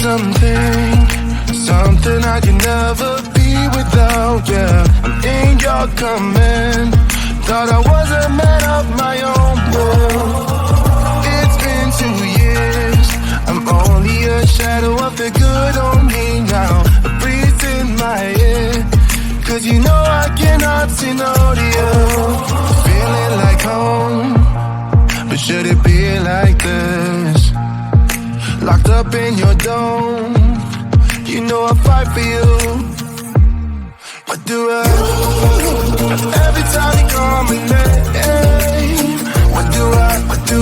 something I can never be without, yeah. I'm in your command. Thought I was a man of my own world. It's been 2 years. I'm only a shadow of the good on me now. A breeze in my head, 'cause you know I cannot say no to you. Feeling like home, but should it be like this? Locked up in your dome, you know I fight for you. What do I do? Every time you call my name, what do I do?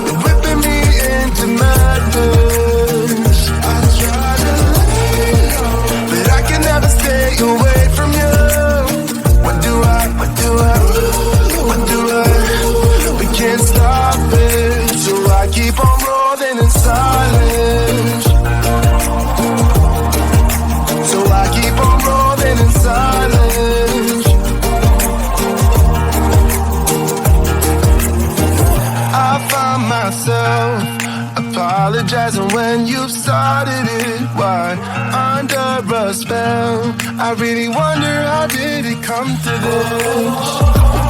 You're whipping me into madness. I try to let go, but I can never stay away from you. What do I do? We can't stop it, so I keep on rolling in silence. So I keep on rolling in silence. I find myself apologizing when you've started it. Why? Under a spell, I really wonder how did it come to this?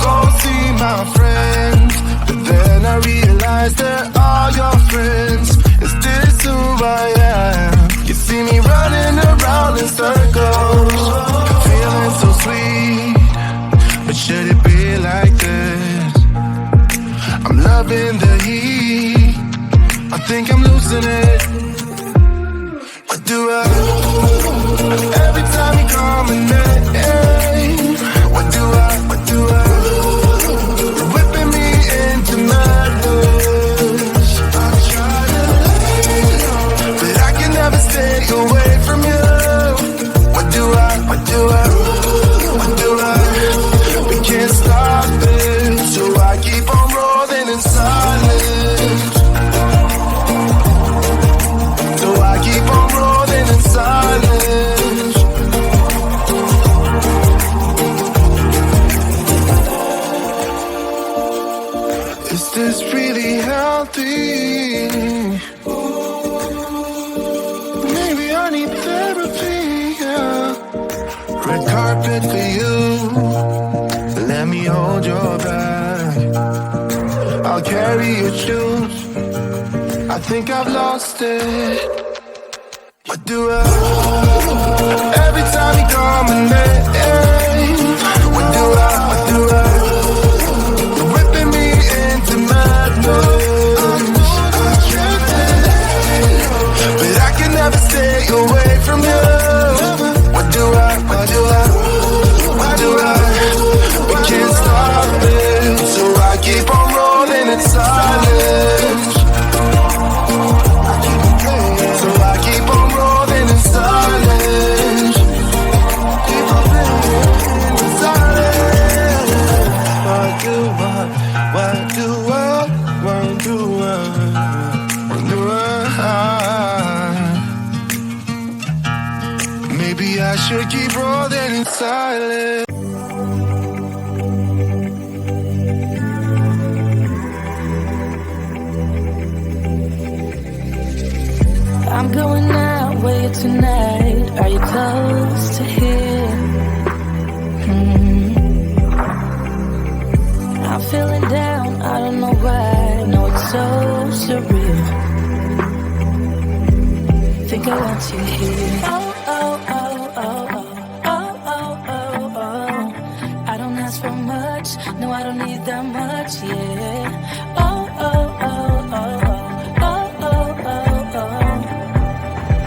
Go see my friends, but then I realized they're all your friends. Is this who I am? You see me running around in circles, feeling so sweet, but should it be like this? I'm loving the heat, I think I'm losing it. What do I do? Every time you call my name, what do I do? You're whipping me into madness. I try to let go, but I can never stay away from you. What do I We can't stop it, so I keep on rolling in silence. So I keep on rolling in silence. Is this really healthy? Maybe I need therapy, yeah. Red carpet for you, let me hold your back. I'll carry your shoes, I think I've lost it. What do I do? Every time you call my name, what do I do? You're whipping me into madness. I can't let go, but I can never stay away from you. What do I We can't stop it, so I keep on rolling in silence. So I keep on rolling in silence. Keep on rolling in silence. What do I Maybe I should keep rolling in silence. I'm going out with you tonight. Are you close to here? I'm feeling down, I don't know why. No, it's so surreal. Think I want you here. I don't ask for much, no, I don't need that much, yeah.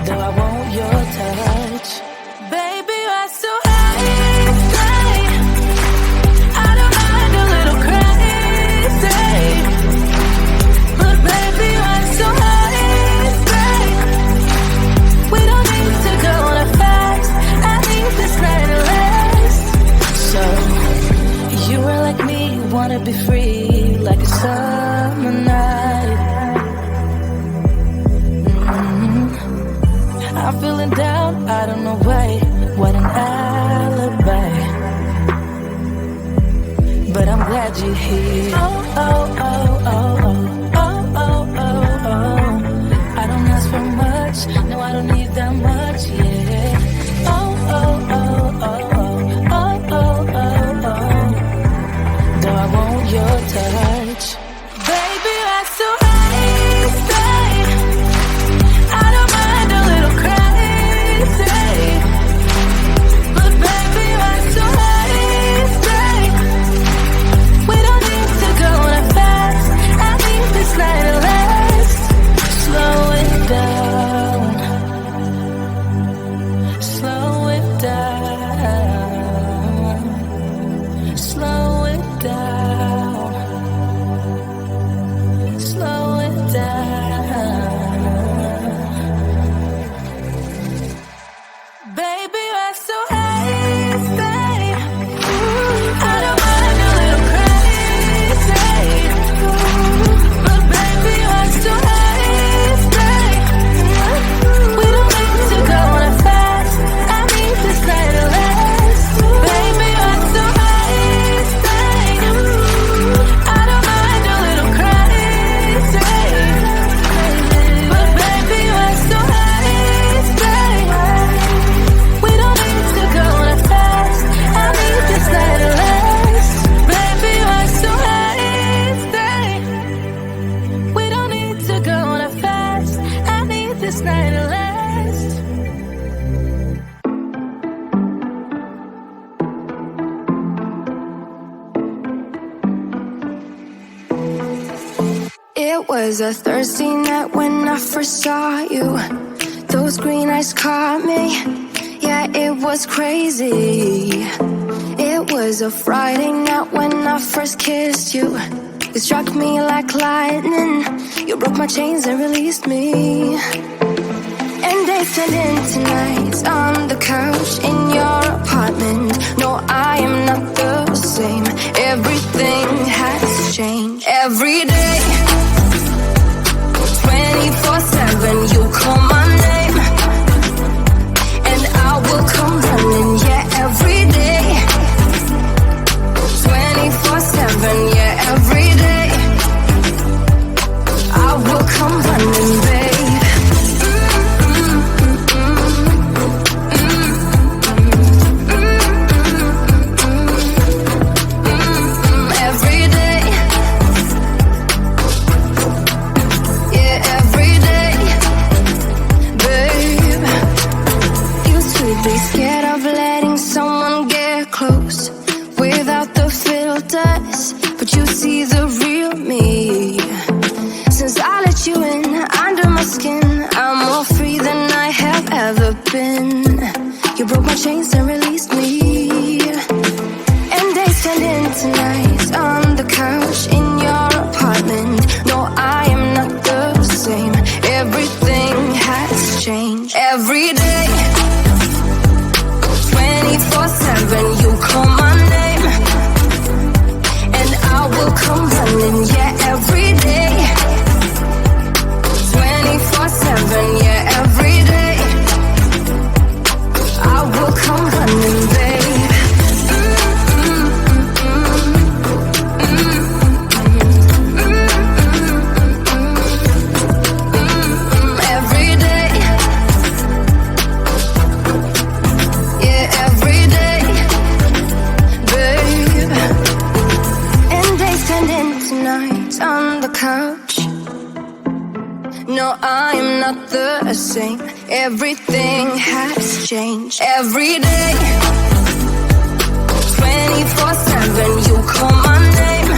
Though I want your touch, baby, you're so high. I don't mind a little crazy, but baby, you're so high. We don't need to go on a fast. I need this night to last. So you were like me, wanna be free like a summer night. I'm feeling down, I don't know why. What an alibi, but I'm glad you're here. I don't ask for much. your touch. Baby, that's so easy. I don't mind a little crazy, but baby, that's so easy. We don't need to go that fast. I need this night to last. Slow it down. Slow it down. Slow it down. Slow it down. Baby, you're so easy. I don't mind a little crazy, but baby, you're so easy. We don't need to go that fast. I need this night to last. Baby, you're so easy. I don't mind a little crazy, but baby, you're so easy. We don't need to go that fast. I need this night to last. Baby, you're so easy. We don't need to go that fast. I need this night to last. It was a Thursday night when I first saw you. Those green eyes caught me. Yeah, it was crazy. It was a Friday night when I first kissed you. You struck me like lightning. You broke my chains and released me. And days turned into nights on the couch in your apartment. No, I am not the same. Everything has changed. Every day, 24/7, you call my name, and I will come running. Yeah, every day, 24/7. Yeah, every day, I will come running, babe. Every day, yeah, every day, babe. Used to be scared of letting someone get close without the filters, but you see the real me. Since I let you in under my skin, I'm more free than I have ever been. You broke my chains and released me. And days turned into nights on the couch in your apartment. No, I am not the same. Everything has changed. Every day, 24/7, you call my name, and I will come running. Yeah, every day, 24/7. Yeah, every day, I will come running, babe. Every day, yeah, every day, babe. And days turned into nights on the couch. No, I am not the same. Everything has changed. Every day, 24/7, you call my name,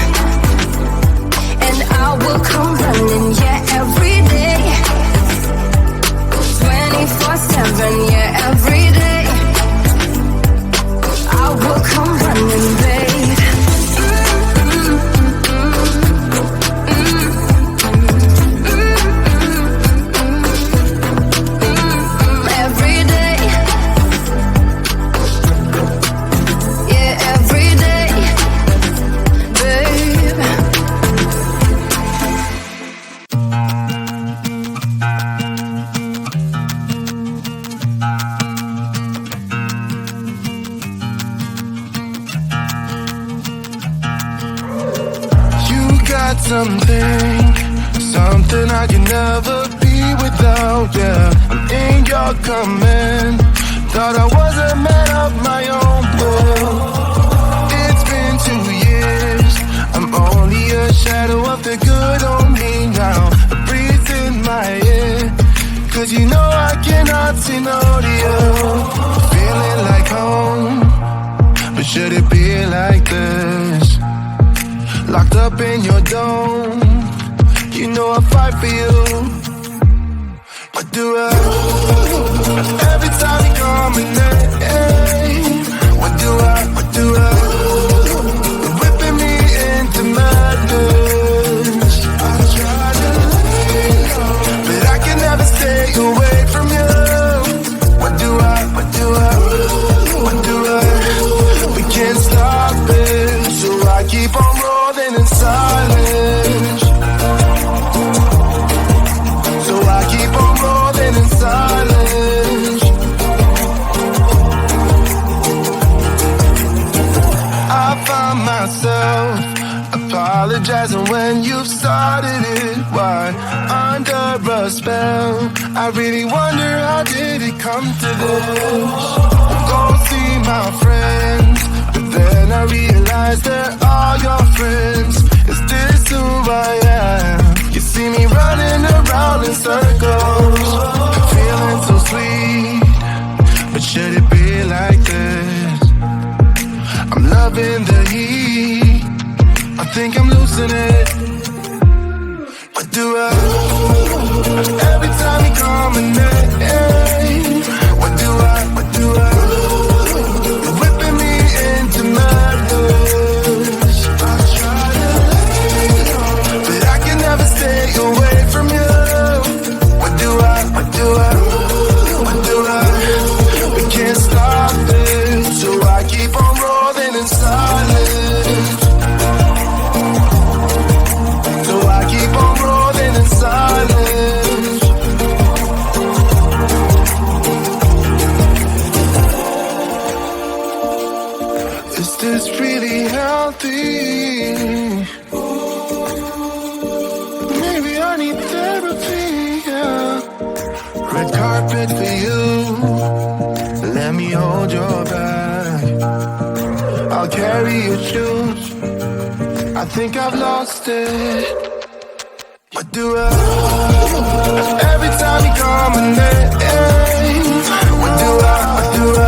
and I will come running. Yeah, every day, 24/7. Yeah, every day, I will come running, babe. Every day, yeah, every day, babe. You got something I can never be without, yeah. I'm in your command. Thought I was a man of my own will. It's been 2 years, I'm old talking audio, feeling like home. But should it be like this? Locked up in your dome. You know I fight for you. What do I? Every time you call my name, what do I? What do I? You're whipping me into madness. I try to let go, but I can never stay away from you. What do I? What do I? What do I? We can't stop it, so I keep on rolling in silence. So I keep on rolling in silence. I find myself apologizing when you've started it. Why? Under a spell, I really wonder how did it come to this. Go see my friends, but then I realize they're all your friends. Is this who I am? You see me running around in circles, feeling so sweet, but should it be like this? I'm loving the heat, I think I'm losing it. What do I? Every time you call my name, what do I? What do I? You're whipping me into madness. I try to let go, but I can never stay away from you. What do I? What do I? What do I? We can't stop it, so I keep on rolling in silence. So I keep on rolling in silence. Is this really healthy? Maybe I need therapy, yeah. Red carpet for you, let me hold your bag. I'll carry your shoes, I think I've lost it. What do I? Every time you call my name, what do I? What do I?